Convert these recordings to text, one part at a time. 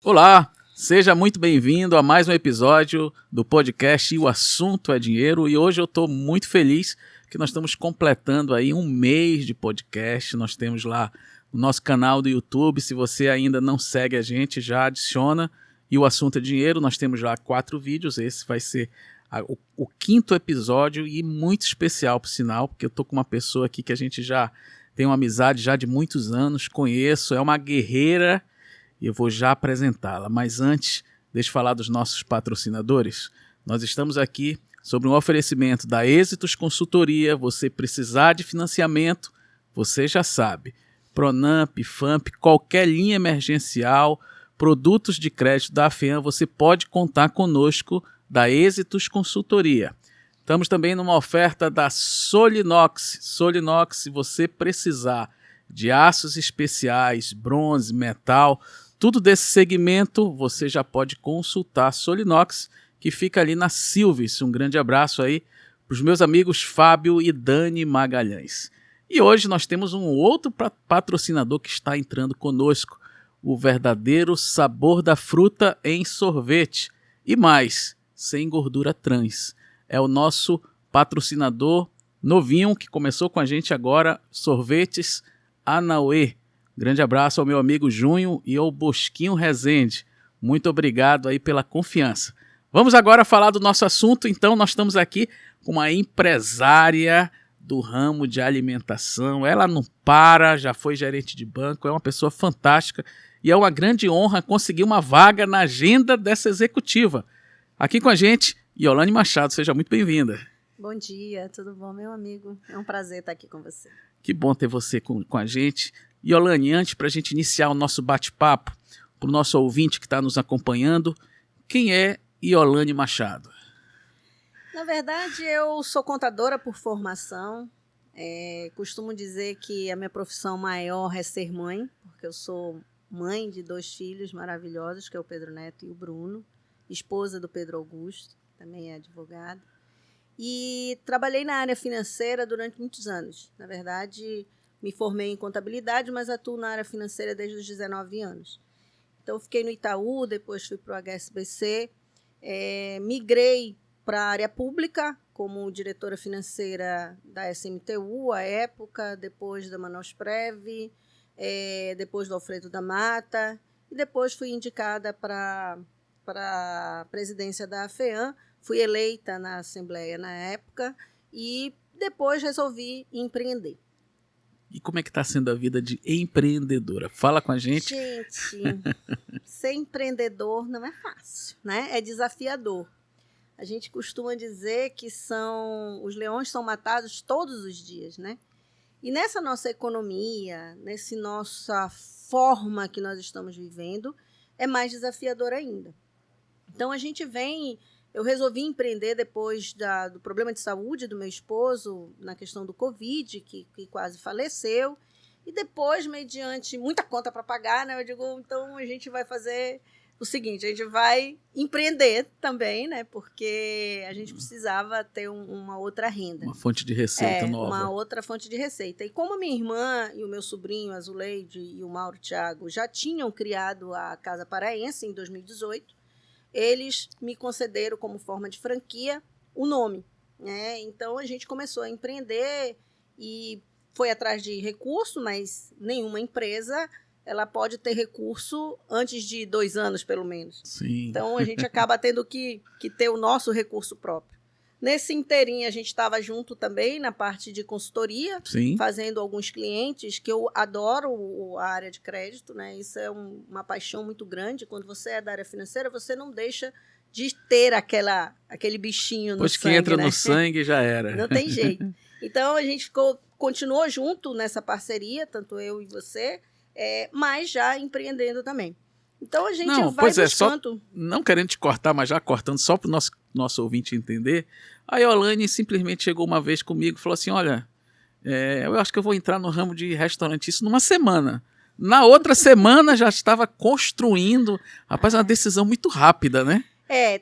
Olá, seja muito bem-vindo a mais um episódio do podcast E o Assunto é Dinheiro. E hoje eu estou muito feliz que nós estamos completando aí um mês de podcast. Nós temos lá o nosso canal do YouTube. Se você ainda não segue a gente, já adiciona. E o Assunto é Dinheiro, nós temos lá 4 vídeos. Esse vai ser o 5º episódio e muito especial, por sinal, porque eu estou com uma pessoa aqui que a gente já tem uma amizade já de muitos anos, conheço, é uma guerreira. E eu vou já apresentá-la, mas antes, deixa eu falar dos nossos patrocinadores. Nós estamos aqui sobre um oferecimento da Êxitos Consultoria. Você precisar de financiamento, você já sabe. Pronamp, FAMP, qualquer linha emergencial, produtos de crédito da AFEAM, você pode contar conosco da Êxitos Consultoria. Estamos também numa oferta da Solinox. Solinox, se você precisar de aços especiais, bronze, metal, tudo desse segmento, você já pode consultar a Solinox, que fica ali na Silves. Um grande abraço aí para os meus amigos Fábio e Dani Magalhães. E hoje nós temos um outro patrocinador que está entrando conosco, o verdadeiro sabor da fruta em sorvete. E mais, sem gordura trans. É o nosso patrocinador novinho, que começou com a gente agora, Sorvetes Anauê. Grande abraço ao meu amigo Junho e ao Bosquinho Rezende. Muito obrigado aí pela confiança. Vamos agora falar do nosso assunto. Então, nós estamos aqui com uma empresária do ramo de alimentação. Ela não para, já foi gerente de banco, é uma pessoa fantástica e é uma grande honra conseguir uma vaga na agenda dessa executiva. Aqui com a gente, Iolane Machado, seja muito bem-vinda. Bom dia, tudo bom, meu amigo? É um prazer estar aqui com você. Que bom ter você com a gente. Iolane, antes para a gente iniciar o nosso bate-papo, para o nosso ouvinte que está nos acompanhando, quem é Iolane Machado? Na verdade, eu sou contadora por formação. Costumo dizer que a minha profissão maior é ser mãe, porque eu sou mãe de 2 filhos maravilhosos, que é o Pedro Neto e o Bruno, esposa do Pedro Augusto, também é advogado. E trabalhei na área financeira durante muitos anos. Na verdade, me formei em contabilidade, mas atuo na área financeira desde os 19 anos. Então, fiquei no Itaú, depois fui para o HSBC, migrei para a área pública como diretora financeira da SMTU, à época, depois da Manausprev, depois do Alfredo da Mata, e depois fui indicada para a presidência da AFEAM. Fui eleita na Assembleia na época e depois resolvi empreender. E como é que está sendo a vida de empreendedora? Fala com a gente. Gente, ser empreendedor não é fácil, né? É desafiador. A gente costuma dizer que os leões são matados todos os dias, né? E nessa nossa economia, nessa nossa forma que nós estamos vivendo, é mais desafiador ainda. Então, eu resolvi empreender depois do problema de saúde do meu esposo, na questão do Covid, que quase faleceu. E depois, mediante muita conta para pagar, né, eu digo, então a gente vai fazer o seguinte, a gente vai empreender também, né, porque a gente precisava ter uma outra renda. Uma fonte de receita nova. Uma outra fonte de receita. E como a minha irmã e o meu sobrinho, a Zuleide, e o Mauro Thiago, já tinham criado a Casa Paraense em 2018, eles me concederam como forma de franquia o nome, né? Então, a gente começou a empreender e foi atrás de recurso, mas nenhuma empresa ela pode ter recurso antes de 2 anos, pelo menos. Sim. Então, a gente acaba tendo que ter o nosso recurso próprio. Nesse inteirinho, a gente estava junto também na parte de consultoria, Sim. Fazendo alguns clientes, que eu adoro a área de crédito, né? Isso é uma paixão muito grande. Quando você é da área financeira, você não deixa de ter aquele bichinho no sangue. Pois que entra, né? No sangue já era. Não tem jeito. Então, a gente continuou junto nessa parceria, tanto eu e você, mas já empreendendo também. Então, a gente vai buscando... Não querendo te cortar, mas já cortando, só para o nosso ouvinte entender, a Iolane simplesmente chegou uma vez comigo e falou assim, olha, eu acho que eu vou entrar no ramo de restaurante, isso numa semana. Na outra semana já estava construindo. Rapaz, é uma decisão muito rápida, né?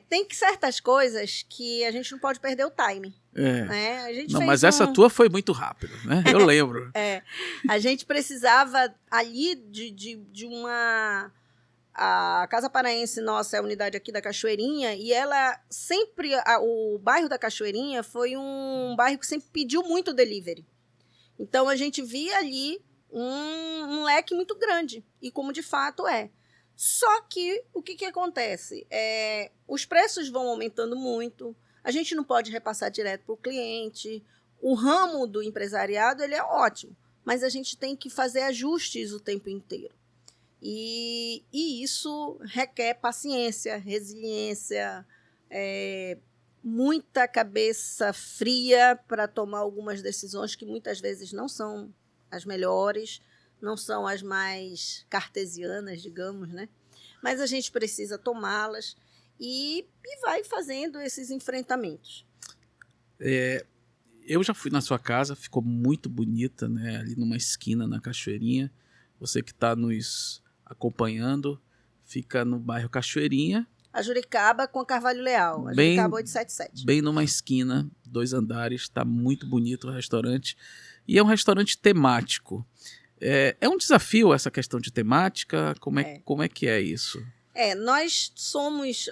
Tem certas coisas que a gente não pode perder o time. Né? A gente mas essa tua foi muito rápida, né? Eu lembro. A gente precisava ali de uma A Casa Paraense, nossa, é a unidade aqui da Cachoeirinha, e ela sempre, o bairro da Cachoeirinha foi um bairro que sempre pediu muito delivery. Então, a gente via ali um leque muito grande, e como de fato é. Só que, o que acontece? Os preços vão aumentando muito, a gente não pode repassar direto para o cliente, o ramo do empresariado ele é ótimo, mas a gente tem que fazer ajustes o tempo inteiro. E isso requer paciência, resiliência, muita cabeça fria para tomar algumas decisões que muitas vezes não são as melhores, não são as mais cartesianas, digamos, né? Mas a gente precisa tomá-las e vai fazendo esses enfrentamentos. Eu já fui na sua casa, ficou muito bonita, né? Ali numa esquina, na Cachoeirinha. Você que está nos acompanhando, fica no bairro Cachoeirinha. A Juricaba com a Carvalho Leal, a Juricaba 877. Bem numa esquina, 2 andares, está muito bonito o restaurante. E é um restaurante temático. É um desafio essa questão de temática? Como é que é isso? Nós somos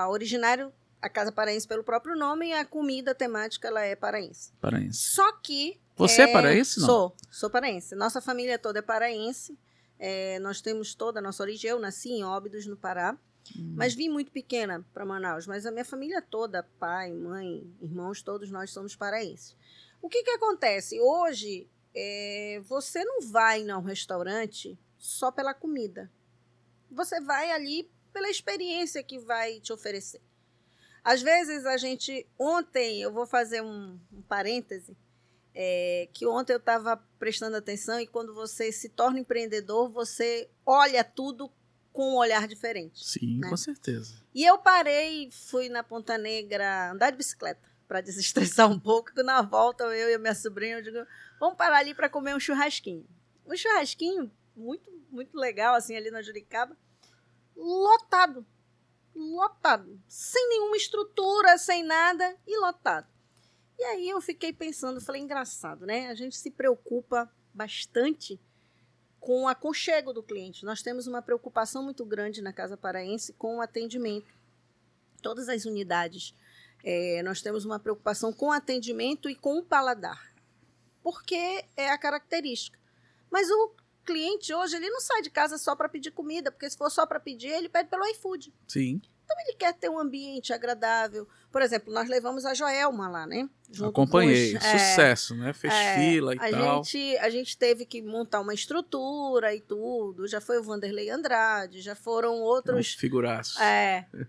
originário, a Casa Paraense pelo próprio nome, e a comida temática ela é paraense. Paraense. Só que... Você é paraense, não? Sou paraense. Nossa família toda é paraense. Nós temos toda a nossa origem. Eu nasci em Óbidos, no Pará. Mas vim muito pequena para Manaus. Mas a minha família toda, pai, mãe, irmãos, todos nós somos paraenses. O que acontece? Hoje, você não vai a um restaurante só pela comida. Você vai ali pela experiência que vai te oferecer. Às vezes, ontem, eu vou fazer um parêntese, que ontem eu estava prestando atenção e quando você se torna empreendedor, você olha tudo com um olhar diferente. Sim, né? Com certeza. E eu parei, fui na Ponta Negra andar de bicicleta para desestressar um pouco, que na volta eu e a minha sobrinha, eu digo, vamos parar ali para comer um churrasquinho. Um churrasquinho muito, muito legal, assim, ali na Juricaba, lotado, sem nenhuma estrutura, sem nada, e lotado. E aí eu fiquei pensando, falei, engraçado, né? A gente se preocupa bastante com o aconchego do cliente. Nós temos uma preocupação muito grande na Casa Paraense com o atendimento. Todas as unidades, nós temos uma preocupação com o atendimento e com o paladar, porque é a característica. Mas o cliente hoje, ele não sai de casa só para pedir comida, porque se for só para pedir, ele pede pelo iFood. Sim. Então, ele quer ter um ambiente agradável. Por exemplo, nós levamos a Joelma lá, né? Acompanhei. Sucesso, né? Fez fila e tal. A gente teve que montar uma estrutura e tudo. Já foi o Vanderlei Andrade, já foram outros... Figuraços.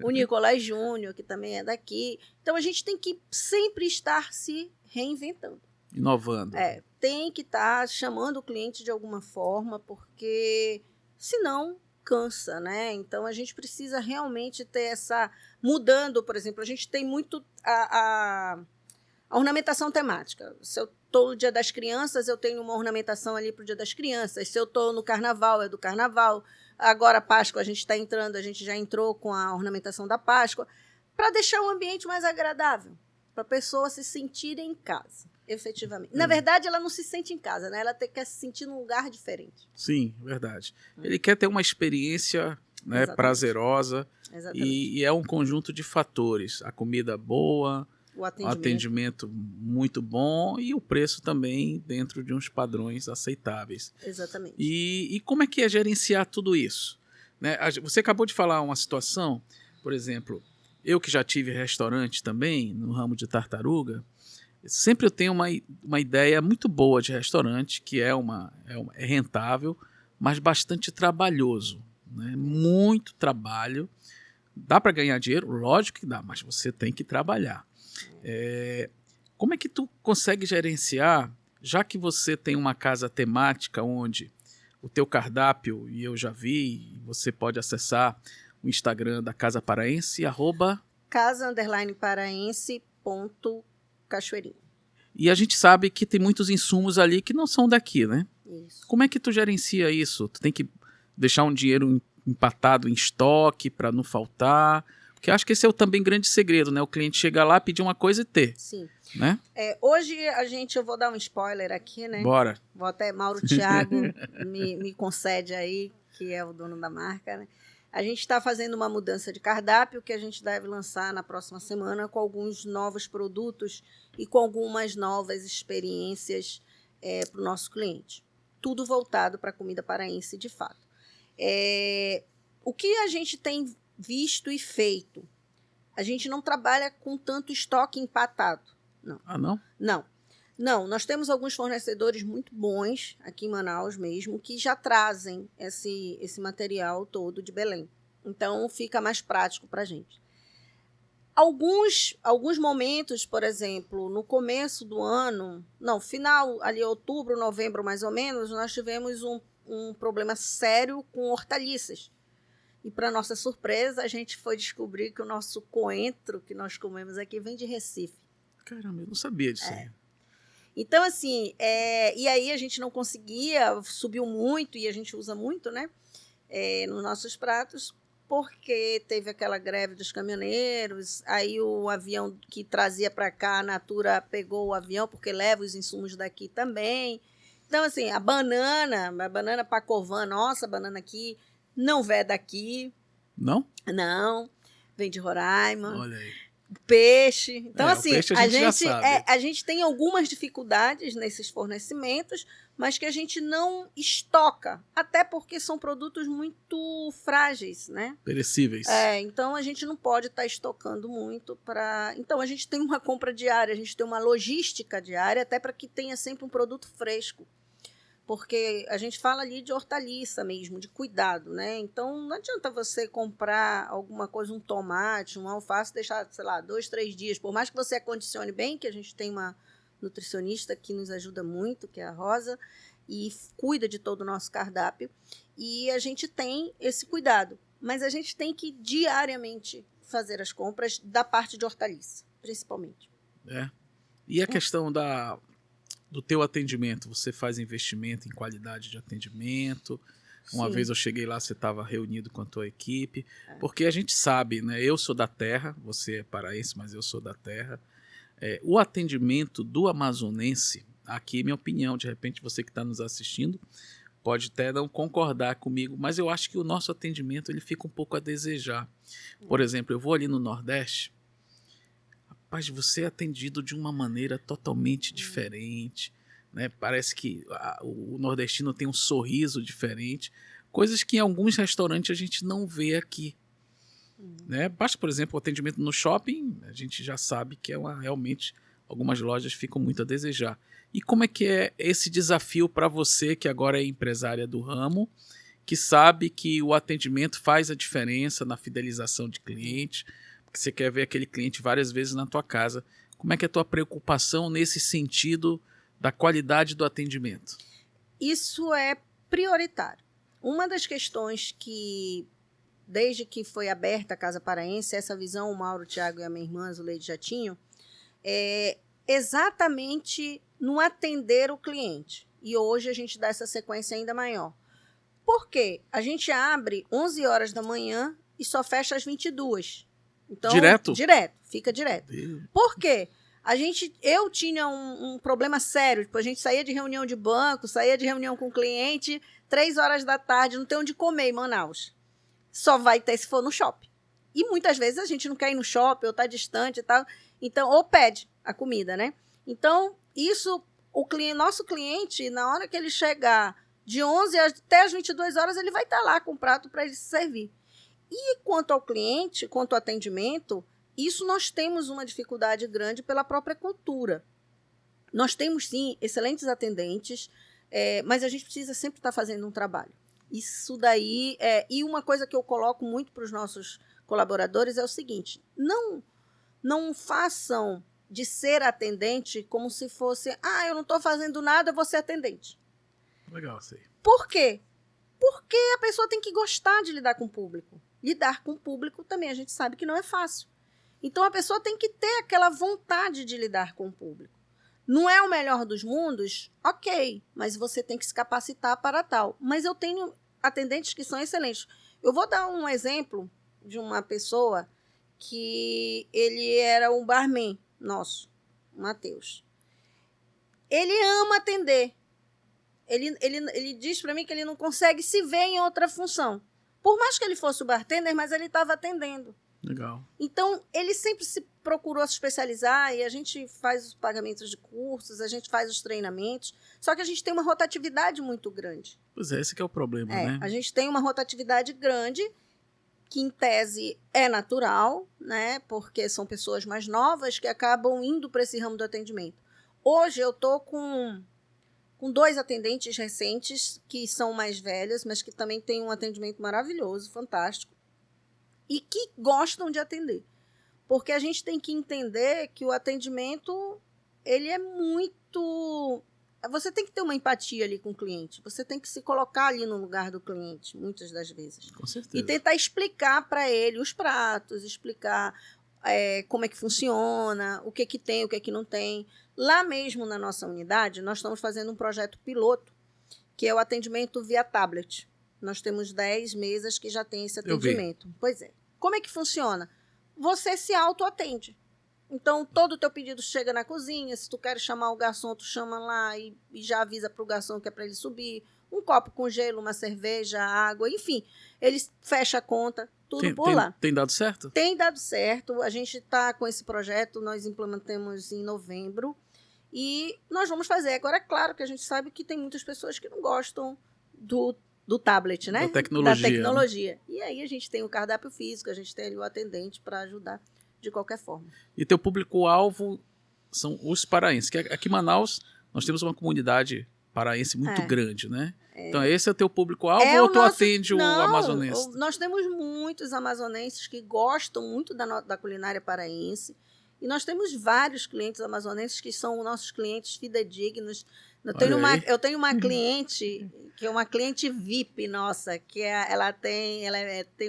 O Nicolás Júnior, que também é daqui. Então, a gente tem que sempre estar se reinventando. Inovando. Tem que estar chamando o cliente de alguma forma, porque senão... cansa, né? Então, a gente precisa realmente ter mudando, por exemplo, a gente tem muito a ornamentação temática. Se eu estou no Dia das Crianças, eu tenho uma ornamentação ali para o Dia das Crianças. Se eu estou no Carnaval, é do Carnaval. Agora, Páscoa, a gente está entrando, a gente já entrou com a ornamentação da Páscoa, para deixar o ambiente mais agradável, para a pessoa se sentir em casa. Efetivamente. Na verdade, ela não se sente em casa, né? Ela quer se sentir num lugar diferente. Sim, verdade. Ele quer ter uma experiência, né, prazerosa. Exatamente. E é um conjunto de fatores. A comida boa, o atendimento muito bom e o preço também dentro de uns padrões aceitáveis. Exatamente. E como é que é gerenciar tudo isso? Né? Você acabou de falar uma situação, por exemplo, eu que já tive restaurante também, no ramo de tartaruga, sempre eu tenho uma ideia muito boa de restaurante, que é rentável, mas bastante trabalhoso. Né? Muito trabalho. Dá para ganhar dinheiro? Lógico que dá, mas você tem que trabalhar. Como é que tu consegue gerenciar, já que você tem uma casa temática onde o teu cardápio, e eu já vi, você pode acessar o Instagram da Casa Paraense, @casa_paraense.cachoeirinha. E a gente sabe que tem muitos insumos ali que não são daqui, né? Isso. Como é que tu gerencia isso? Tu tem que deixar um dinheiro empatado em estoque para não faltar? Porque acho que esse é também grande segredo, né? O cliente chegar lá, pedir uma coisa e ter. Sim. Né? Hoje eu vou dar um spoiler aqui, né? Bora. Vou até Mauro Thiago me concede aí, que é o dono da marca, né? A gente está fazendo uma mudança de cardápio que a gente deve lançar na próxima semana com alguns novos produtos e com algumas novas experiências para o nosso cliente. Tudo voltado para a comida paraense, de fato. O que a gente tem visto e feito? A gente não trabalha com tanto estoque empatado. Não. Ah, não? Não, nós temos alguns fornecedores muito bons, aqui em Manaus mesmo, que já trazem esse material todo de Belém. Então, fica mais prático para a gente. Alguns momentos, por exemplo, no começo do ano, final, ali outubro, novembro mais ou menos, nós tivemos um problema sério com hortaliças. E, para nossa surpresa, a gente foi descobrir que o nosso coentro que nós comemos aqui vem de Recife. Caramba, eu não sabia disso aí. Então, assim, e aí a gente não conseguia, subiu muito, e a gente usa muito, né, nos nossos pratos, porque teve aquela greve dos caminhoneiros, aí o avião que trazia para cá, a Natura pegou o avião, porque leva os insumos daqui também. Então, assim, a banana Pacovan, nossa banana aqui, não vem daqui. Não? Não, vem de Roraima. Olha aí. Peixe. Então, assim, peixe a gente tem algumas dificuldades nesses fornecimentos, mas que a gente não estoca, até porque são produtos muito frágeis, né? Perecíveis. Então a gente não pode estar estocando muito para. Então a gente tem uma compra diária, a gente tem uma logística diária, até para que tenha sempre um produto fresco. Porque a gente fala ali de hortaliça mesmo, de cuidado, né? Então, não adianta você comprar alguma coisa, um tomate, um alface, deixar, sei lá, 2, 3 dias. Por mais que você acondicione bem, que a gente tem uma nutricionista que nos ajuda muito, que é a Rosa, e cuida de todo o nosso cardápio. E a gente tem esse cuidado. Mas a gente tem que diariamente fazer as compras da parte de hortaliça, principalmente. E a questão do teu atendimento, você faz investimento em qualidade de atendimento? Uma vez eu cheguei lá, você estava reunido com a tua equipe, porque a gente sabe, né? Eu sou da terra, você é paraense, mas eu sou da terra. O atendimento do amazonense, aqui minha opinião, de repente você que está nos assistindo pode até não concordar comigo, mas eu acho que o nosso atendimento ele fica um pouco a desejar. Por exemplo, eu vou ali no Nordeste, rapaz, você é atendido de uma maneira totalmente diferente, né? Parece que o nordestino tem um sorriso diferente, coisas que em alguns restaurantes a gente não vê aqui. Né? Basta, por exemplo, o atendimento no shopping, a gente já sabe que realmente algumas lojas ficam muito a desejar. E como é que é esse desafio para você, que agora é empresária do ramo, que sabe que o atendimento faz a diferença na fidelização de clientes, que você quer ver aquele cliente várias vezes na tua casa. Como é que é a tua preocupação nesse sentido da qualidade do atendimento? Isso é prioritário. Uma das questões que, desde que foi aberta a Casa Paraense, essa visão o Mauro, o Thiago e a minha irmã Zuleide já tinham, é exatamente no atender o cliente. E hoje a gente dá essa sequência ainda maior. Por quê? A gente abre 11 horas da manhã e só fecha às 22. Então, direto? Direto, fica direto. Por quê? Eu tinha um problema sério. Tipo, a gente saía de reunião de banco, saía de reunião com o cliente, 3 horas da tarde, não tem onde comer em Manaus. Só vai ter se for no shopping. E muitas vezes a gente não quer ir no shopping, ou está distante e tal. Então, ou pede a comida, né? Então, isso, nosso cliente, na hora que ele chegar de 11 até as 22 horas, ele vai estar lá com o prato para ele se servir. E quanto ao cliente, quanto ao atendimento, isso nós temos uma dificuldade grande pela própria cultura. Nós temos, sim, excelentes atendentes, mas a gente precisa sempre estar fazendo um trabalho. Isso daí, e uma coisa que eu coloco muito para os nossos colaboradores é o seguinte: não façam de ser atendente como se fosse, eu não estou fazendo nada, eu vou ser atendente. Legal, sei. Por quê? Porque a pessoa tem que gostar de lidar com o público. Lidar com o público também a gente sabe que não é fácil. Então a pessoa tem que ter aquela vontade de lidar com o público. Não é o melhor dos mundos? Ok, mas você tem que se capacitar para tal. Mas eu tenho atendentes que são excelentes. Eu vou dar um exemplo de uma pessoa que ele era um barman nosso, o Matheus. Ele ama atender. Ele diz para mim que ele não consegue se ver em outra função. Por mais que ele fosse o bartender, mas ele estava atendendo. Legal. Então, ele sempre se procurou se especializar e a gente faz os pagamentos de cursos, a gente faz os treinamentos, só que a gente tem uma rotatividade muito grande. Pois é, esse que é o problema, né? A gente tem uma rotatividade grande, que em tese é natural, né? Porque são pessoas mais novas que acabam indo para esse ramo do atendimento. Hoje eu estou com 2 atendentes recentes que são mais velhas, mas que também têm um atendimento maravilhoso, fantástico, e que gostam de atender. Porque a gente tem que entender que o atendimento, ele é muito... Você tem que ter uma empatia ali com o cliente. Você tem que se colocar ali no lugar do cliente, muitas das vezes. Com certeza. E tentar explicar para ele os pratos, explicar como é que funciona, o que tem, o que não tem. Lá mesmo na nossa unidade, nós estamos fazendo um projeto piloto, que é o atendimento via tablet. Nós temos 10 mesas que já têm esse atendimento. Pois é. Como é que funciona? Você se autoatende. Então, todo o teu pedido chega na cozinha. Se tu quer chamar o garçom, tu chama lá e já avisa para o garçom que é para ele subir. Um copo com gelo, uma cerveja, água, enfim. Ele fecha a conta, tudo por lá. Tem dado certo? Tem dado certo. A gente está com esse projeto, nós implementamos em novembro. E nós vamos fazer. Agora, é claro que a gente sabe que tem muitas pessoas que não gostam do tablet, né? Da tecnologia. Né? E aí a gente tem o cardápio físico, a gente tem ali o atendente para ajudar de qualquer forma. E teu público-alvo são os paraenses. Que aqui em Manaus nós temos uma comunidade paraense muito grande, né? Então esse é o teu público-alvo ou tu atende o amazonense? Nós temos muitos amazonenses que gostam muito da culinária paraense. E nós temos vários clientes amazonenses que são nossos clientes fidedignos. Eu tenho uma cliente, que é uma cliente VIP nossa, que ela tem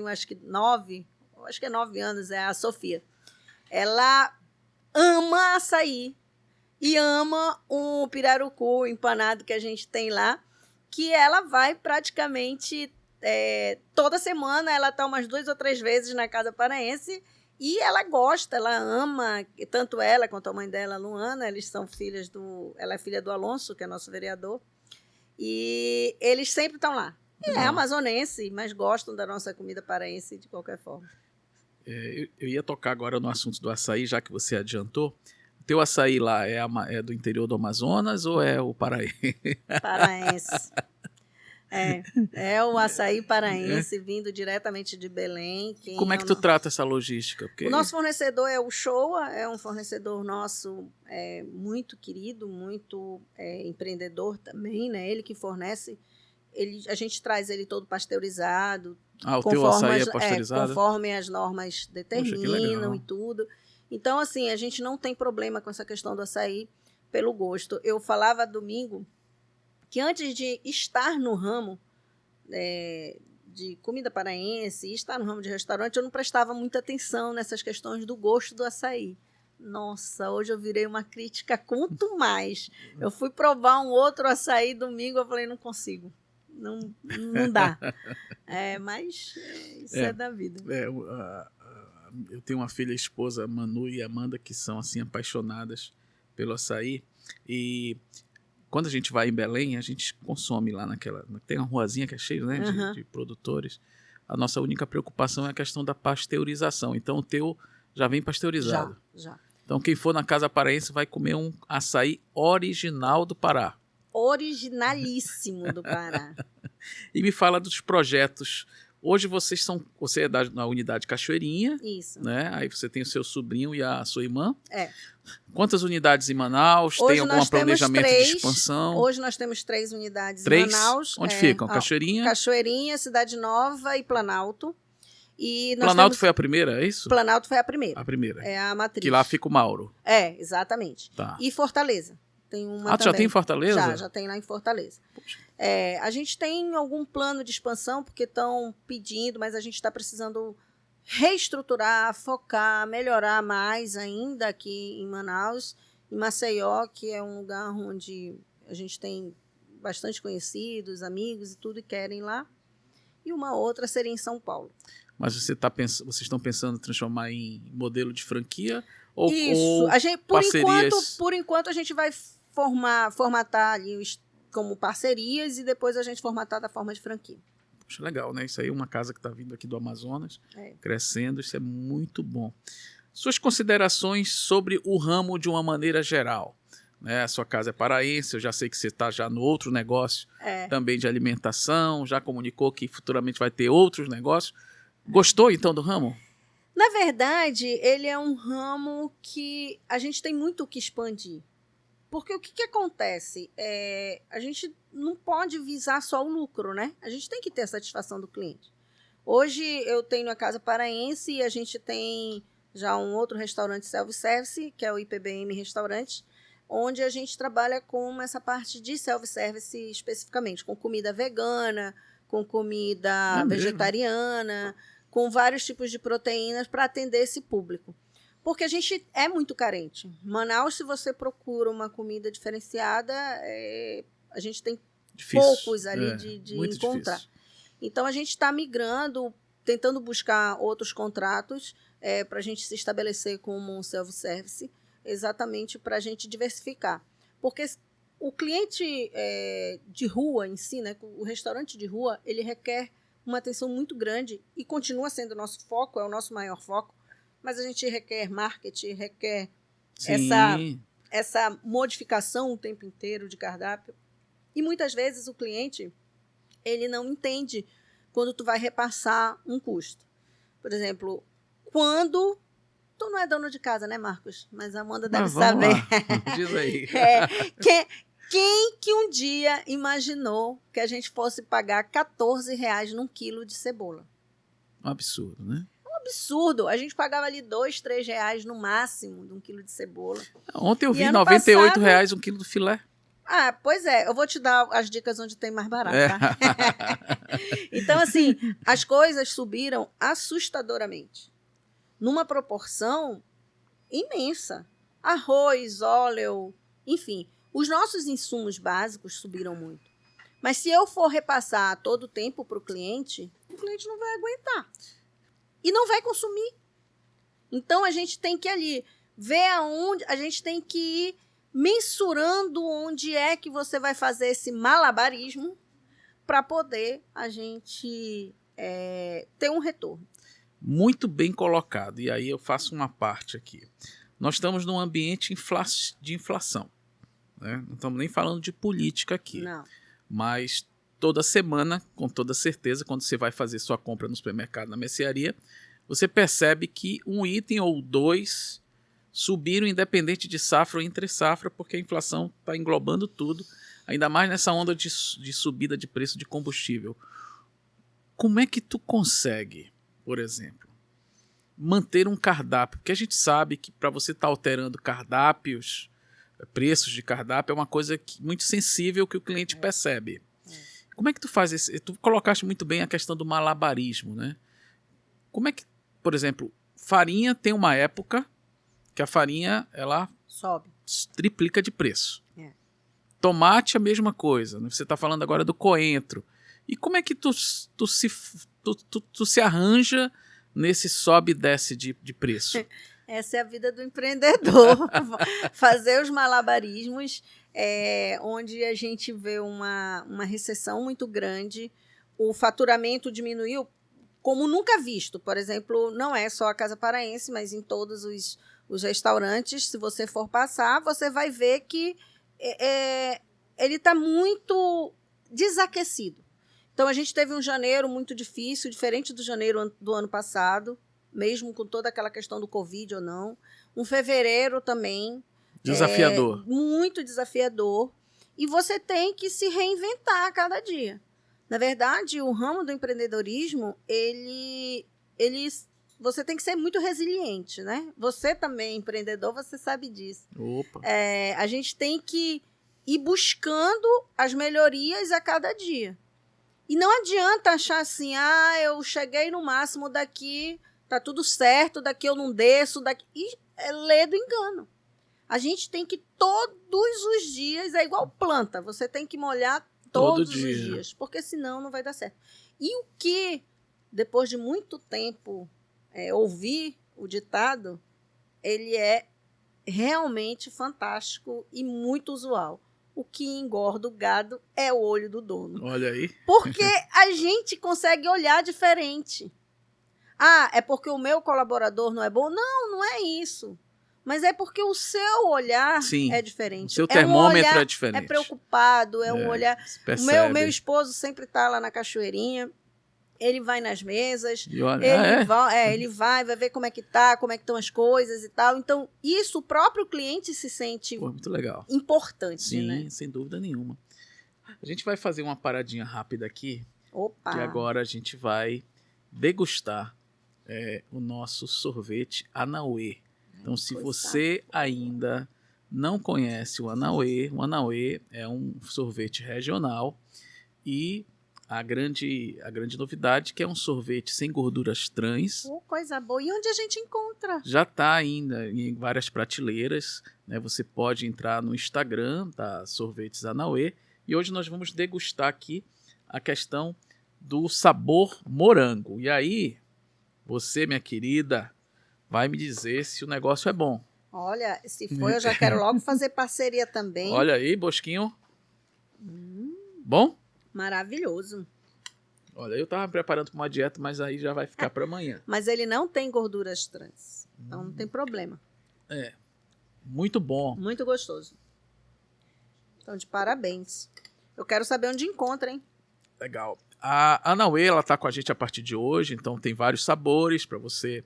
acho que 9 anos, é a Sofia. Ela ama açaí e ama o pirarucu empanado que a gente tem lá, que ela vai praticamente toda semana, ela está umas 2 ou 3 vezes na Casa Paraense. E ela gosta, ela ama, tanto ela quanto a mãe dela, Luana, eles são filhas ela é filha do Alonso, que é nosso vereador, e eles sempre estão lá. É amazonense, mas gostam da nossa comida paraense de qualquer forma. Eu ia tocar agora no assunto do açaí, já que você adiantou. O teu açaí lá é do interior do Amazonas ou é o paraense? Paraense. É o açaí paraense vindo diretamente de Belém. Como é que tu trata essa logística? O nosso fornecedor é o Showa, é um fornecedor nosso muito querido, muito empreendedor também, né? Ele que fornece, a gente traz ele todo pasteurizado. O teu açaí é pasteurizado? Conforme as normas determinam e tudo. Então, assim, a gente não tem problema com essa questão do açaí pelo gosto. Eu falava domingo que antes de estar no ramo de comida paraense, estar no ramo de restaurante, eu não prestava muita atenção nessas questões do gosto do açaí. Nossa, hoje eu virei uma crítica quanto mais. Eu fui provar um outro açaí domingo, eu falei, não consigo. Não dá. Mas isso é da vida. Eu tenho uma filha e esposa, Manu e Amanda, que são assim apaixonadas pelo açaí. E quando a gente vai em Belém, a gente consome lá tem uma ruazinha que é cheia, né, de produtores. A nossa única preocupação é a questão da pasteurização. Então o teu já vem pasteurizado. Já. Então quem for na Casa Paraense vai comer um açaí original do Pará. Originalíssimo do Pará. E me fala dos projetos. Hoje você é da unidade Cachoeirinha. Isso. Né? Aí você tem o seu sobrinho e a sua irmã. Quantas unidades em Manaus? Hoje tem algum planejamento de expansão? Hoje nós temos 3 unidades em Manaus. Onde ficam? Cachoeirinha? Cachoeirinha, Cidade Nova e Planalto. E Planalto foi a primeira, é isso? Planalto foi a primeira. A primeira. É a matriz. Que lá fica o Mauro. Exatamente. Tá. E Fortaleza. Tem uma tu já tem em Fortaleza? Já tem lá em Fortaleza. A gente tem algum plano de expansão, porque estão pedindo, mas a gente está precisando reestruturar, focar, melhorar mais ainda aqui em Manaus, em Maceió, que é um lugar onde a gente tem bastante conhecidos, amigos e tudo, e querem lá. E uma outra seria em São Paulo. Mas vocês estão pensando em transformar em modelo de franquia? Ou por enquanto a gente vai formatar ali como parcerias e depois a gente formatar da forma de franquia. Acho legal, né? Isso aí é uma casa que está vindo aqui do Amazonas, crescendo, isso é muito bom. Suas considerações sobre o ramo de uma maneira geral. Né? A sua casa é paraense, eu já sei que você está já no outro negócio também de alimentação, já comunicou que futuramente vai ter outros negócios. Gostou então do ramo? Na verdade, ele é um ramo que a gente tem muito o que expandir. Porque o que acontece? A gente não pode visar só o lucro, né? A gente tem que ter a satisfação do cliente. Hoje eu tenho a Casa Paraense e a gente tem já um outro restaurante self-service, que é o IPBM Restaurante, onde a gente trabalha com essa parte de self-service especificamente, com comida vegana, com comida vegetariana, com vários tipos de proteínas para atender esse público. Porque a gente é muito carente. Manaus, se você procura uma comida diferenciada, a gente tem poucos ali de encontrar. Difícil. Então, a gente está migrando, tentando buscar outros contratos para a gente se estabelecer como um self-service, exatamente para a gente diversificar. Porque o cliente de rua em si, né, o restaurante de rua, ele requer uma atenção muito grande e continua sendo o nosso foco, é o nosso maior foco, mas a gente requer marketing, requer essa modificação o tempo inteiro de cardápio. E muitas vezes o cliente, ele não entende quando tu vai repassar um custo. Por exemplo, quando... Tu não é dono de casa, né, Marcos? Mas a Amanda deve saber. Diz aí. Quem que um dia imaginou que a gente fosse pagar R$14 num quilo de cebola? Um absurdo, né? Absurdo. A gente pagava ali R$2, R$3 no máximo de um quilo de cebola. Ontem eu vi R$98 um quilo do filé. Ah, pois é. Eu vou te dar as dicas onde tem mais barato, tá? Então, assim, as coisas subiram assustadoramente. Numa proporção imensa. Arroz, óleo, enfim. Os nossos insumos básicos subiram muito. Mas se eu for repassar todo o tempo para o cliente não vai aguentar. E não vai consumir. Então, a gente tem que ali ver aonde, a gente tem que ir mensurando onde é que você vai fazer esse malabarismo para poder a gente ter um retorno. Muito bem colocado. E aí eu faço uma parte aqui. Nós estamos num ambiente de inflação. Né? Não estamos nem falando de política aqui. Não. Mas toda semana, com toda certeza, quando você vai fazer sua compra no supermercado, na mercearia, você percebe que um item ou dois subiram independente de safra ou entre safra, porque a inflação está englobando tudo, ainda mais nessa onda de subida de preço de combustível. Como é que tu consegue, por exemplo, manter um cardápio? Porque a gente sabe que para você estar alterando cardápios, preços de cardápio, é uma coisa muito sensível que o cliente percebe. Como é que tu faz isso? Tu colocaste muito bem a questão do malabarismo, né? Como é que, por exemplo, farinha tem uma época que a farinha, ela sobe, triplica de preço. Tomate, a mesma coisa. Você está falando agora do coentro. E como é que tu se arranja nesse sobe e desce de preço? Essa é a vida do empreendedor. Fazer os malabarismos, onde a gente vê uma recessão muito grande, o faturamento diminuiu como nunca visto. Por exemplo, não é só a Casa Paraense, mas em todos os restaurantes, se você for passar, você vai ver que ele está muito desaquecido. Então, a gente teve um janeiro muito difícil, diferente do janeiro do ano passado, mesmo com toda aquela questão do Covid ou não. Um fevereiro também. Desafiador. Muito desafiador. E você tem que se reinventar a cada dia. Na verdade, o ramo do empreendedorismo, você tem que ser muito resiliente, né? Você também é empreendedor, você sabe disso. Opa. A gente tem que ir buscando as melhorias a cada dia. E não adianta achar assim, eu cheguei no máximo daqui, tá tudo certo, daqui eu não desço, daqui... E é ler do engano. A gente tem que todos os dias, é igual planta, você tem que molhar todos os dias, porque senão não vai dar certo. E o que, depois de muito tempo ouvir o ditado, ele é realmente fantástico e muito usual. o que engorda o gado é o olho do dono. Olha aí. Porque a gente consegue olhar diferente. Ah, é porque o meu colaborador não é bom? Não, não é isso. Mas é porque o seu olhar Sim, é diferente. O seu termômetro olhar, é diferente. É preocupado, é um olhar... O meu esposo sempre está lá na cachoeirinha, ele vai nas mesas, ele vai ver como é que tá, como é que estão as coisas e tal. Então, isso o próprio cliente se sente muito legal. Importante, sim, né? Sem dúvida nenhuma. A gente vai fazer uma paradinha rápida aqui. Opa! Que agora a gente vai degustar o nosso sorvete Anauê. Então, se você ainda não conhece o Anauê é um sorvete regional e a grande novidade é que é um sorvete sem gorduras trans. Coisa boa. E onde a gente encontra? Já está ainda em várias prateleiras, né? Você pode entrar no Instagram, tá? Sorvetes Anauê. E hoje nós vamos degustar aqui a questão do sabor morango. E aí, você, minha querida, vai me dizer se o negócio é bom. Olha, se for, eu já quero logo fazer parceria também. Olha aí, Bosquinho. Bom? Maravilhoso. Olha, eu tava preparando para uma dieta, mas aí já vai ficar para amanhã. Mas ele não tem gorduras trans, então não tem problema. Muito bom. Muito gostoso. Então, de parabéns. Eu quero saber onde encontra, hein? Legal. A Anauê, ela tá com a gente a partir de hoje, então tem vários sabores para você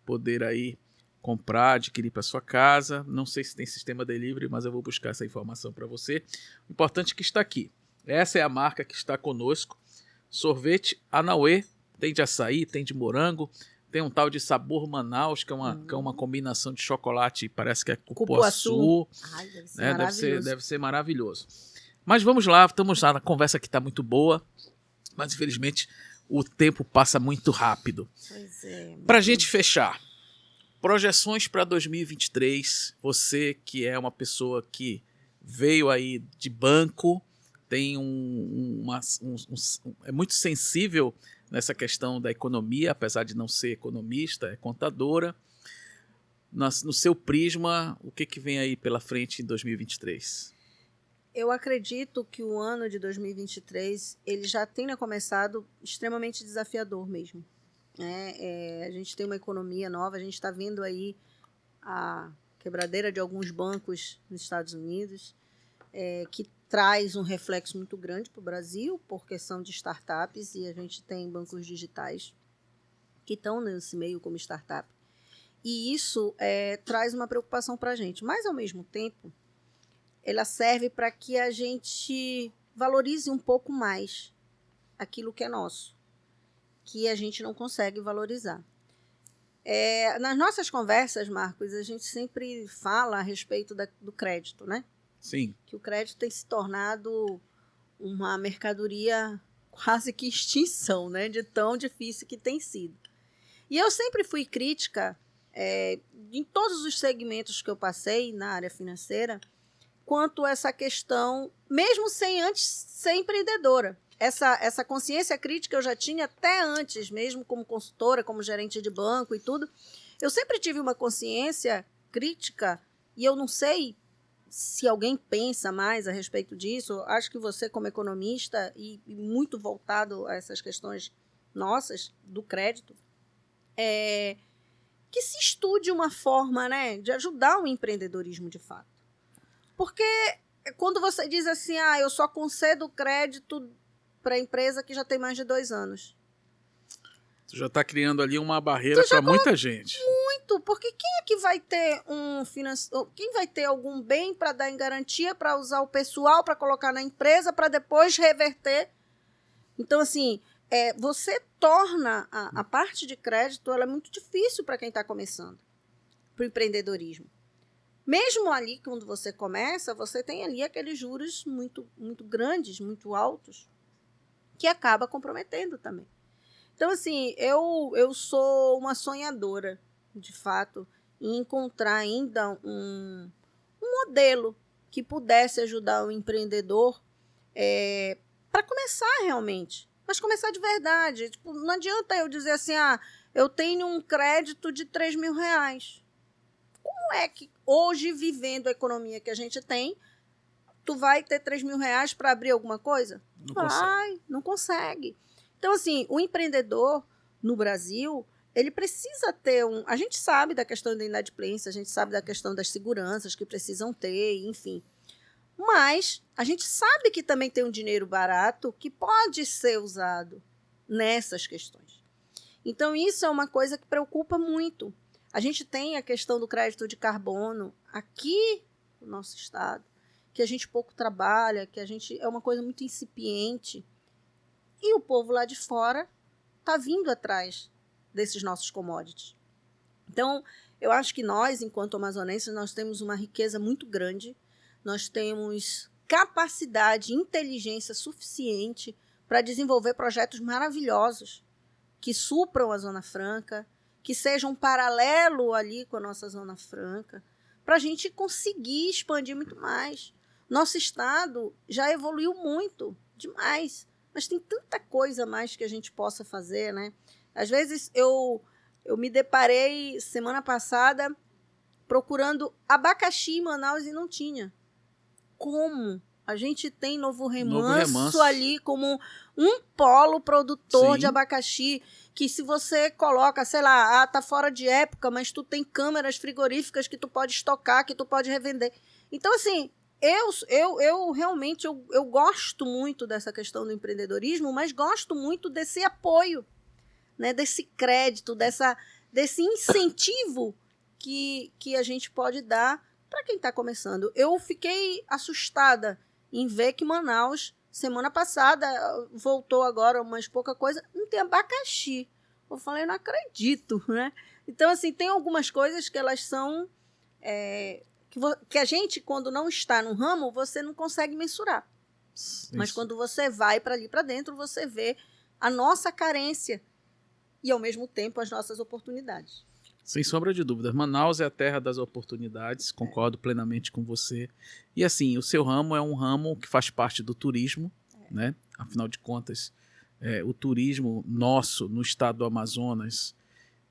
poder aí comprar, adquirir para sua casa. Não sei se tem sistema delivery, mas eu vou buscar essa informação para você. O importante é que está aqui. Essa é a marca que está conosco. Sorvete Anauê. Tem de açaí, tem de morango, tem um tal de sabor Manaus, que é uma combinação de chocolate, parece que é cupuaçu. Ai, deve ser maravilhoso. Mas vamos lá, estamos lá, a conversa aqui está muito boa, mas infelizmente o tempo passa muito rápido. Pois é. Para a gente fechar, projeções para 2023, você que é uma pessoa que veio aí de banco, tem é muito sensível nessa questão da economia, apesar de não ser economista, é contadora. No seu prisma, o que vem aí pela frente em 2023? Eu acredito que o ano de 2023 ele já tenha começado extremamente desafiador mesmo. A gente tem uma economia nova, a gente está vendo aí a quebradeira de alguns bancos nos Estados Unidos, que traz um reflexo muito grande para o Brasil, por questão de startups, e a gente tem bancos digitais que estão nesse meio como startup. E isso traz uma preocupação para a gente, mas ao mesmo tempo ela serve para que a gente valorize um pouco mais aquilo que é nosso, que a gente não consegue valorizar. Nas nossas conversas, Marcos, a gente sempre fala a respeito do crédito, né? Sim. Que o crédito tem se tornado uma mercadoria quase que extinção, né? De tão difícil que tem sido. E eu sempre fui crítica em todos os segmentos que eu passei na área financeira, quanto a essa questão, mesmo sem antes ser empreendedora. Essa consciência crítica eu já tinha até antes, mesmo como consultora, como gerente de banco e tudo. Eu sempre tive uma consciência crítica e eu não sei se alguém pensa mais a respeito disso. Acho que você, como economista e muito voltado a essas questões nossas do crédito, que se estude uma forma, né, de ajudar o empreendedorismo de fato. Porque quando você diz assim, eu só concedo crédito para a empresa que já tem mais de 2 anos. Tu já está criando ali uma barreira para muita gente. Muito, porque quem é que vai ter quem vai ter algum bem para dar em garantia, para usar o pessoal, para colocar na empresa, para depois reverter? Então, assim, você torna a parte de crédito ela é muito difícil para quem está começando, para o empreendedorismo. Mesmo ali, quando você começa, você tem ali aqueles juros muito, muito grandes, muito altos, que acaba comprometendo também. Então, assim, eu sou uma sonhadora, de fato, em encontrar ainda um modelo que pudesse ajudar o empreendedor para começar realmente, mas começar de verdade. Tipo, não adianta eu dizer assim, eu tenho um crédito de R$3.000. Como é que hoje, vivendo a economia que a gente tem, tu vai ter 3 mil reais para abrir alguma coisa? Não consegue. Então, assim, o empreendedor no Brasil, ele precisa ter a gente sabe da questão da inadimplência, a gente sabe da questão das seguranças que precisam ter, enfim. Mas a gente sabe que também tem um dinheiro barato que pode ser usado nessas questões. Então, isso é uma coisa que preocupa muito. A gente tem a questão do crédito de carbono aqui no nosso estado, que a gente pouco trabalha, que é uma coisa muito incipiente. E o povo lá de fora está vindo atrás desses nossos commodities. Então, eu acho que nós, enquanto amazonenses, nós temos uma riqueza muito grande, nós temos capacidade e inteligência suficiente para desenvolver projetos maravilhosos que supram a Zona Franca, que sejam um paralelo ali com a nossa Zona Franca, para a gente conseguir expandir muito mais. Nosso estado já evoluiu muito, demais, mas tem tanta coisa mais que a gente possa fazer, né? Às vezes eu me deparei semana passada procurando abacaxi em Manaus e não tinha. Como? A gente tem Novo Remanso ali como um polo produtor de abacaxi, que se você coloca, sei lá, tá fora de época, mas tu tem câmeras frigoríficas que tu pode estocar, que tu pode revender. Então, assim, eu realmente eu gosto muito dessa questão do empreendedorismo, mas gosto muito desse apoio, né, desse crédito, desse incentivo que a gente pode dar para quem está começando. Eu fiquei assustada em ver que Manaus, semana passada, voltou agora umas pouca coisa, não tem abacaxi. Eu falei, não acredito, né? Então, assim, tem algumas coisas que elas são... que a gente, quando não está no ramo, você não consegue mensurar. Isso. Mas quando você vai para ali para dentro, você vê a nossa carência e, ao mesmo tempo, as nossas oportunidades. Sem sombra de dúvidas, Manaus é a terra das oportunidades, concordo plenamente com você. E assim, o seu ramo é um ramo que faz parte do turismo, né? Afinal de contas, o turismo nosso no estado do Amazonas,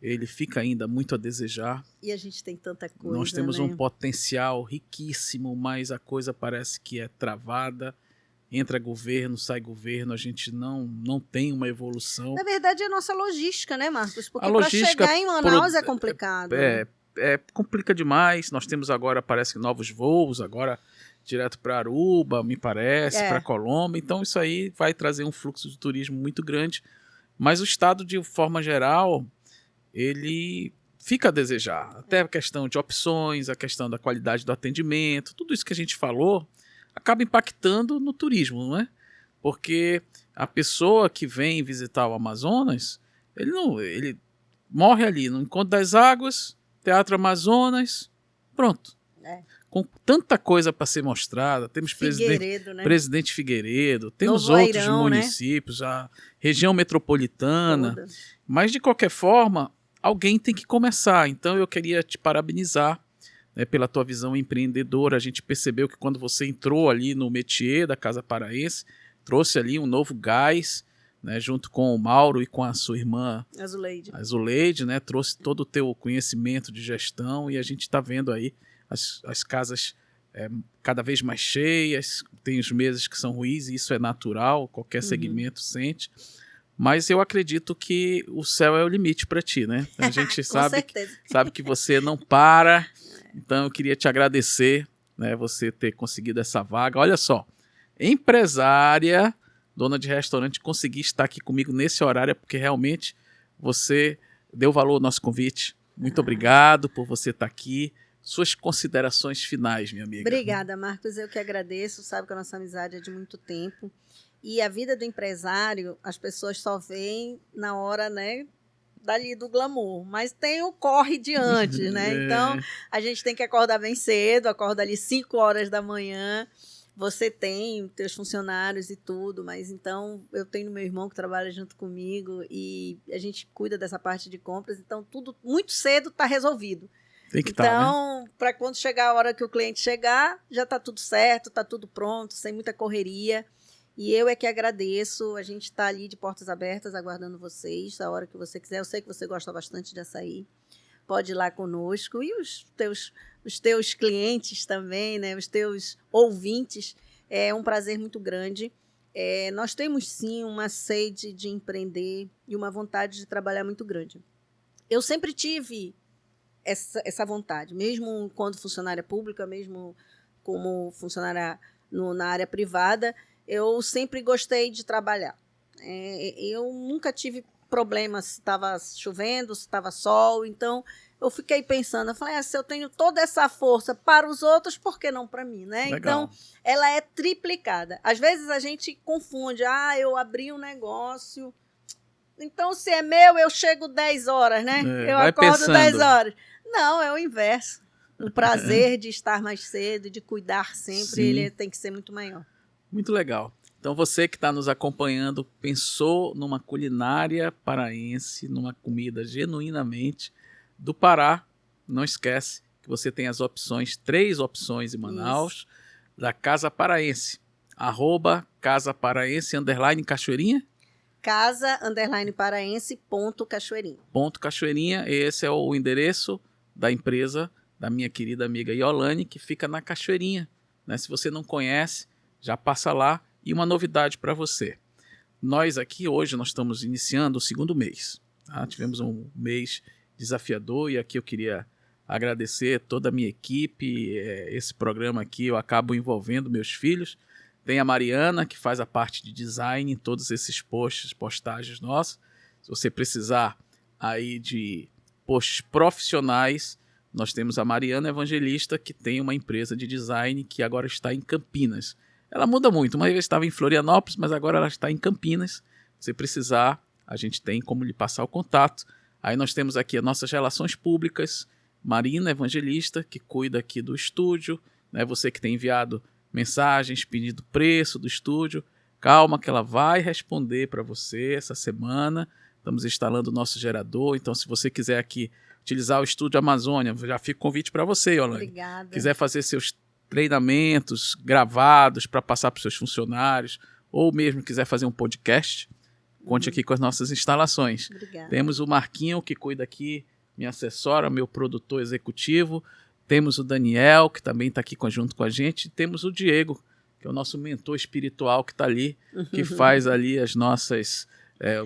ele fica ainda muito a desejar. E a gente tem tanta coisa, nós temos, né, um né? potencial riquíssimo, mas a coisa parece que é travada. Entra governo, sai governo, a gente não tem uma evolução. Na verdade, é a nossa logística, né, Marcos? Porque para chegar em Manaus é complicado. Complica demais. Nós temos agora, parece que novos voos, agora direto para Aruba, me parece, para Colômbia. Então, isso aí vai trazer um fluxo de turismo muito grande. Mas o estado, de forma geral, ele fica a desejar. Até a questão de opções, a questão da qualidade do atendimento, tudo isso que a gente falou, acaba impactando no turismo, não é? Porque a pessoa que vem visitar o Amazonas, ele morre ali no Encontro das Águas, Teatro Amazonas, pronto. Com tanta coisa para ser mostrada, temos Presidente Figueiredo, temos Novo outros Airão, municípios, né? A região metropolitana, toda. Mas de qualquer forma, alguém tem que começar. Então eu queria te parabenizar, né, pela tua visão empreendedora. A gente percebeu que quando você entrou ali no métier da Casa Paraense, trouxe ali um novo gás, né, junto com o Mauro e com a sua irmã Azuleide, né, trouxe todo o teu conhecimento de gestão, e a gente está vendo aí as casas cada vez mais cheias, tem os meses que são ruins, e isso é natural, qualquer segmento sente. Mas eu acredito que o céu é o limite para ti, né? A gente sabe que você não para. Então eu queria te agradecer, né, você ter conseguido essa vaga. Olha só, empresária, dona de restaurante, conseguir estar aqui comigo nesse horário, porque realmente você deu valor ao nosso convite. Muito obrigado por você estar aqui. Suas considerações finais, minha amiga. Obrigada, Marcos. Eu que agradeço. Sabe que a nossa amizade é de muito tempo. E a vida do empresário, as pessoas só veem na hora, né, dali do glamour, mas tem o corre de antes, né? Então, a gente tem que acordar bem cedo, acorda ali 5 horas da manhã, você tem teus funcionários e tudo, mas então eu tenho meu irmão que trabalha junto comigo e a gente cuida dessa parte de compras, então tudo muito cedo está resolvido. Tem que então, né? Para quando chegar a hora que o cliente chegar, já está tudo certo, está tudo pronto, sem muita correria. E eu é que agradeço, a gente está ali de portas abertas, aguardando vocês, a hora que você quiser. Eu sei que você gosta bastante de açaí, pode ir lá conosco. E os teus clientes também, né? Os teus ouvintes, É um prazer muito grande. Nós temos, sim, uma sede de empreender e uma vontade de trabalhar muito grande. Eu sempre tive essa vontade, mesmo quando funcionária pública, mesmo como funcionária na área privada, eu sempre gostei de trabalhar. Eu nunca tive problema se estava chovendo, se estava sol, então eu fiquei pensando, eu falei, se eu tenho toda essa força para os outros, por que não para mim, né? Legal. Então, ela é triplicada. Às vezes a gente confunde, eu abri um negócio, então se é meu, eu chego 10 horas, né? Eu acordo pensando. 10 horas. Não, é o inverso. O prazer de estar mais cedo, de cuidar sempre, ele tem que ser muito maior. Muito legal. Então você que está nos acompanhando, pensou numa culinária paraense, numa comida genuinamente do Pará, não esquece que você tem as opções, 3 opções em Manaus, da Casa Paraense, @Casa Paraense _Cachoeirinha? Casa _Paraense _Cachoeirinha. Cachoeirinha, esse é o endereço da empresa da minha querida amiga Iolane, que fica na Cachoeirinha, né? Se você não conhece, já passa lá. E uma novidade para você. Nós aqui hoje nós estamos iniciando o 2º mês. Tá? Tivemos um mês desafiador e aqui eu queria agradecer toda a minha equipe. Esse programa aqui eu acabo envolvendo meus filhos. Tem a Mariana, que faz a parte de design em todos esses postagens nossas. Se você precisar aí de posts profissionais, nós temos a Mariana Evangelista, que tem uma empresa de design que agora está em Campinas. Ela muda muito, uma vez estava em Florianópolis, mas agora ela está em Campinas. Se precisar, a gente tem como lhe passar o contato. Aí nós temos aqui as nossas relações públicas, Marina Evangelista, que cuida aqui do estúdio, né? Você que tem enviado mensagens pedindo preço do estúdio, calma que ela vai responder para você essa semana. Estamos instalando o nosso gerador, então se você quiser aqui utilizar o estúdio Amazônia, já fica o convite para você, Iolane. Obrigada. Quiser fazer seus treinamentos gravados para passar para os seus funcionários, ou mesmo quiser fazer um podcast, conte aqui com as nossas instalações. Obrigada. Temos o Marquinho, que cuida aqui, me assessora, meu produtor executivo. Temos o Daniel, que também está aqui junto com a gente. E temos o Diego, que é o nosso mentor espiritual, que está ali, que faz ali as nossas,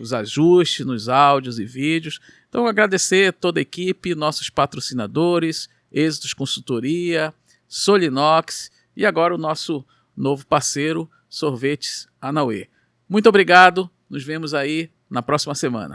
os ajustes nos áudios e vídeos. Então, agradecer toda a equipe, nossos patrocinadores, Êxitos Consultoria, Solinox e agora o nosso novo parceiro, Sorvetes Anauê. Muito obrigado, nos vemos aí na próxima semana.